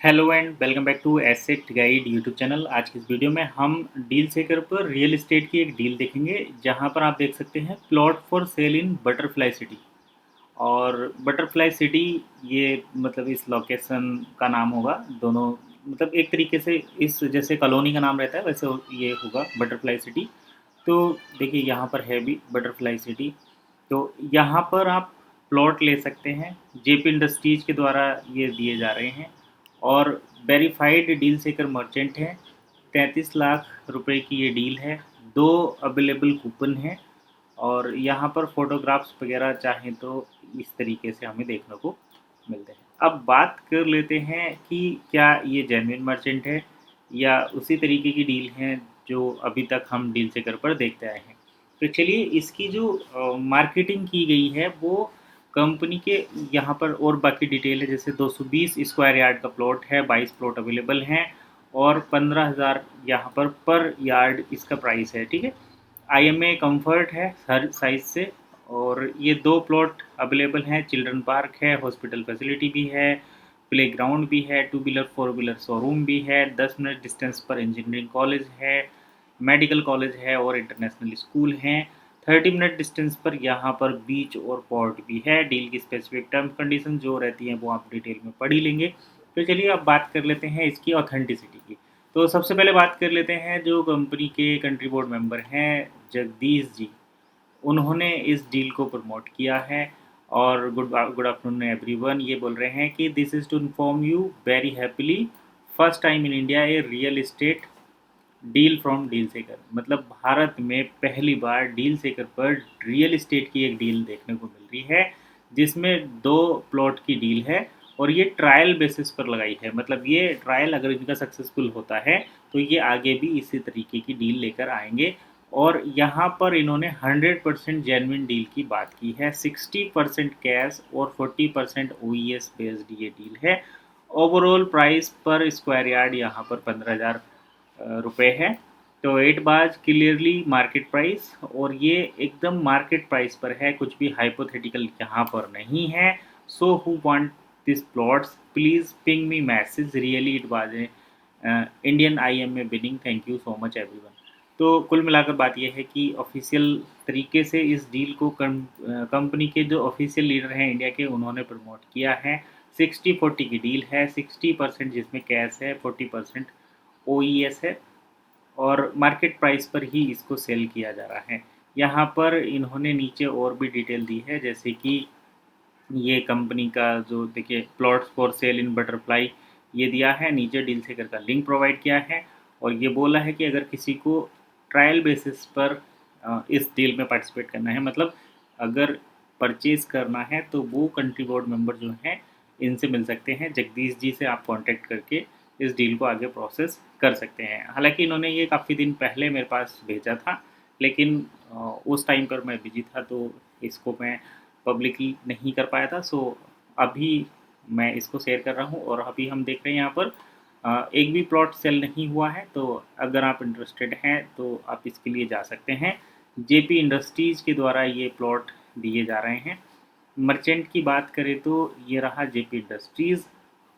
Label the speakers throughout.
Speaker 1: Hello and welcome back to Asset Guide YouTube channel. आज की इस वीडियो में हम डील सेकर पर रियल एस्टेट की एक डील देखेंगे, जहां पर आप देख सकते हैं plot for sale in butterfly city. और बटरफ्लाई सिटी ये मतलब इस लोकेशन का नाम होगा। दोनों मतलब एक तरीके से इस जैसे कॉलोनी का नाम रहता है वैसे ये होगा बटरफ्लाई सिटी। तो देखिए यहाँ पर है भी बटरफ्लाई सिटी। तो यहाँ पर आप प्लॉट ले सकते हैं, जेपी इंडस्ट्रीज के द्वारा ये दिए जा रहे हैं। और वेरीफाइड डील सेकर मर्चेंट है। 33 लाख रुपए की ये डील है। दो अवेलेबल कूपन हैं। और यहाँ पर फोटोग्राफ्स वगैरह चाहें तो इस तरीके से हमें देखने को मिलते हैं। अब बात कर लेते हैं कि क्या ये जेन्युइन मर्चेंट है या उसी तरीके की डील है जो अभी तक हम डील सेकर पर देखते आए हैं। तो चलिए इसकी जो मार्केटिंग की गई है वो कंपनी के यहाँ पर और बाकी डिटेल है। जैसे 220 स्क्वायर यार्ड का प्लॉट है, 22 प्लॉट अवेलेबल हैं और 15,000 यहाँ पर यार्ड इसका प्राइस है। ठीक है, IMA कंफर्ट है हर साइज से। और ये दो प्लॉट अवेलेबल हैं, चिल्ड्रन पार्क है, हॉस्पिटल फैसिलिटी भी है, प्लेग्राउंड भी है, 2 व्हीलर 4 व्हीलर शोरूम भी है, 10 मिनट डिस्टेंस पर इंजीनियरिंग कॉलेज है, मेडिकल कॉलेज है और इंटरनेशनल स्कूल हैं। 30 मिनट डिस्टेंस पर यहाँ पर बीच और पोर्ट भी है। डील की स्पेसिफिक टर्म्स कंडीशन जो रहती हैं वो आप डिटेल में पढ़ ही लेंगे। तो चलिए अब बात कर लेते हैं इसकी ऑथेंटिसिटी की। तो सबसे पहले बात कर लेते हैं जो कंपनी के कंट्री बोर्ड मेंबर हैं जगदीश जी, उन्होंने इस डील को प्रमोट किया है। और गुड गुड आफ्टरनून एवरीवन, ये बोल रहे हैं कि this is to inform you very happily first time in India a real estate deal from deal seeker. मतलब भारत में पहली बार डील सेकर पर रियल इस्टेट की एक डील देखने को मिल रही है, जिसमें दो प्लॉट की डील है। और ये ट्रायल बेसिस पर लगाई है। मतलब ये ट्रायल अगर इनका सक्सेसफुल होता है तो ये आगे भी इसी तरीके की डील लेकर आएंगे। और यहाँ पर इन्होंने 100% जेन्युइन डील की बात की है। 60% कैश और 40% OES बेस्ड ये डील है। ओवरऑल प्राइस पर स्क्वायर यार्ड यहाँ पर 15,000 रुपए है। तो 8 बाज क्लियरली मार्केट प्राइस, और ये एकदम मार्केट प्राइस पर है, कुछ भी हाइपोथेटिकल यहाँ पर नहीं है। So who want this plots please ping me message, really it was a Indian IMA winning, thank you so much everyone. तो कुल मिलाकर बात यह है कि ऑफिशियल तरीके से इस डील को कंपनी के जो ऑफिशियल लीडर हैं इंडिया के, उन्होंने प्रमोट किया है। 60-40 की डील है, 60% जिसमें कैश है, 40% OES है। और मार्केट प्राइस पर ही इसको सेल किया जा रहा है। यहाँ पर इन्होंने नीचे और भी डिटेल दी है, जैसे कि ये कंपनी का जो देखिए plots for sale in butterfly ये दिया है, नीचे डील सेकर का लिंक प्रोवाइड किया है। और ये बोला है कि अगर किसी को ट्रायल बेसिस पर इस डील में पार्टिसिपेट करना है, मतलब अगर परचेज करना है, तो वो कंट्री बोर्ड मेंबर जो हैं इनसे मिल सकते हैं। जगदीश जी से आप कांटेक्ट करके इस डील को आगे प्रोसेस कर सकते हैं। हालांकि इन्होंने ये काफ़ी दिन पहले मेरे पास भेजा था, लेकिन उस टाइम पर मैं बिजी था तो इसको मैं पब्लिकली नहीं कर पाया था। सो अभी मैं इसको शेयर कर रहा हूँ। और अभी हम देख रहे हैं यहाँ पर एक भी प्लॉट सेल नहीं हुआ है। तो अगर आप इंटरेस्टेड हैं तो आप इसके लिए जा सकते हैं। जेपी इंडस्ट्रीज़ के द्वारा ये प्लॉट दिए जा रहे हैं। मर्चेंट की बात करें तो ये रहा जेपी इंडस्ट्रीज़।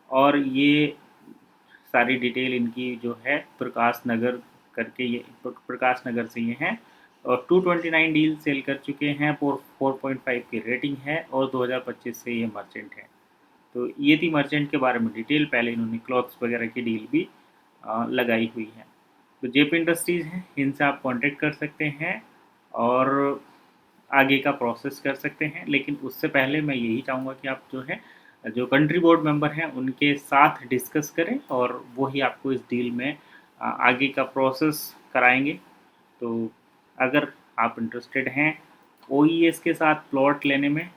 Speaker 1: और ये सारी डिटेल इनकी जो है प्रकाश नगर करके, ये प्रकाश नगर से ये हैं। और 229 डील सेल कर चुके हैं, 4.5 की रेटिंग है और 2025 से ये मर्चेंट है। तो ये थी मर्चेंट के बारे में डिटेल। पहले इन्होंने क्लॉथ्स वगैरह की डील भी लगाई हुई है। तो जेपी इंडस्ट्रीज़ हैं, इनसे आप कांटेक्ट कर सकते हैं और आगे का प्रोसेस कर सकते हैं। लेकिन उससे पहले मैं यही चाहूँगा कि आप जो है जो कंट्री बोर्ड मेंबर हैं उनके साथ डिस्कस करें, और वो ही आपको इस डील में आगे का प्रोसेस कराएंगे। तो अगर आप इंटरेस्टेड हैं OES के साथ प्लॉट लेने में,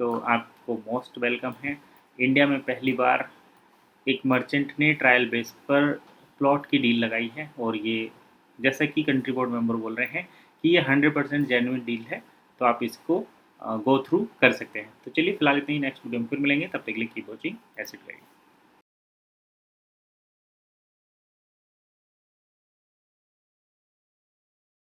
Speaker 1: तो आपको मोस्ट वेलकम है। इंडिया में पहली बार एक मर्चेंट ने ट्रायल बेस पर प्लॉट की डील लगाई है। और ये जैसा कि कंट्री बोर्ड मेंबर बोल रहे हैं कि ये 100% जेन्युइन डील है। तो आप इसको गो थ्रू कर सकते हैं। तो चलिए फिलहाल इतनी ही, नेक्स्ट वीडियो में फिर मिलेंगे, तब तक के लिए कीप वॉचिंग एसेट गाइड।